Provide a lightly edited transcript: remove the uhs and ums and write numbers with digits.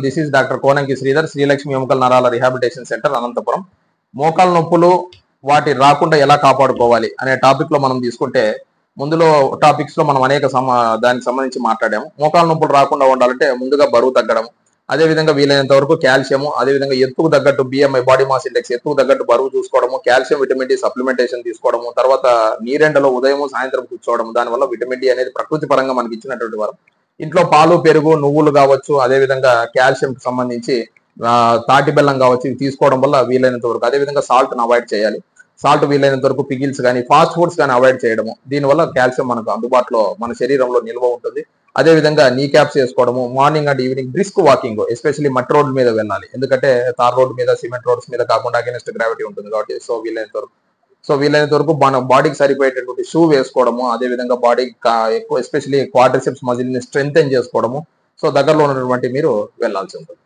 This is doctor Konanki Sridhar, Srilakshmi ఎముకల నరాల rehabilitation centre, Anantapuram. మోకాలు నొప్పులు వాటి రాకుండా ఎలా కాపాడుకోవాలి అనే టాపిక్ లో మనం తీసుకుంటే, ముందులో టాపిక్స్ లో మనం అనేక దానికి సంబంధించి మాట్లాడాము. మోకాలు నొప్పులు రాకుండా ఉండాలంటే ముందుగా బరువు తగ్గడం, అదేవిధంగా వీలైనంత వరకు కాల్షియం, అదేవిధంగా ఎత్తుకు తగ్గట్టు బిఎంఐ బాడీ మాస్ ఇండెక్స్ ఎత్తుకు తగ్గట్టు బరువు చూసుకోవడము, కాల్షియం విటమిన్ డి సప్లిమెంటేషన్ తీసుకోవడము, తర్వాత నీరెండలో ఉదయం సాయంత్రం కూర్చోవడం, దానివల్ల విటమిన్ డి అనేది ప్రకృతి పరంగా మనకి ఇచ్చినటువంటి వరం. ఇంట్లో పాలు, పెరుగు, నువ్వులు కావచ్చు, అదేవిధంగా కాల్షియం కి సంబంధించి తాటి బెల్లం కావచ్చు, ఇవి తీసుకోవడం వల్ల వీలైనంత వరకు, అదేవిధంగా సాల్ట్ అవాయిడ్ చేయాలి. సాల్ట్ వీలైనంత వరకు పిగిల్స్ కానీ ఫాస్ట్ ఫుడ్స్ కానీ అవాయిడ్ చేయడము, దీనివల్ల కాల్షియం మనకు అందుబాటులో మన శరీరంలో నిల్వ ఉంటుంది. అదేవిధంగా నీ క్యాప్స్ వేసుకోవడము, morning and evening brisk walking, especially మట్టి రోడ్ల మీద వెళ్ళాలి. ఎందుకంటే తార్ రోడ్డు మీద, సిమెంట్ రోడ్స్ మీద కాకుండా అగెన్స్ట్ గ్రావిటీ ఉంటుంది కాబట్టి. సో వీలైనంత వరకు మన బాడీకి సరిపోయేటటువంటి షూ వేసుకోవడము, అదేవిధంగా బాడీ ఎక్కువ ఎస్పెషల్లీ క్వాడ్రిసెప్స్ మజిల్ ని స్ట్రెంగ్తెన్ చేసుకోవడము. సో దగ్గరలో ఉన్నటువంటి మీరు వెళ్ళాల్సి ఉంటుంది.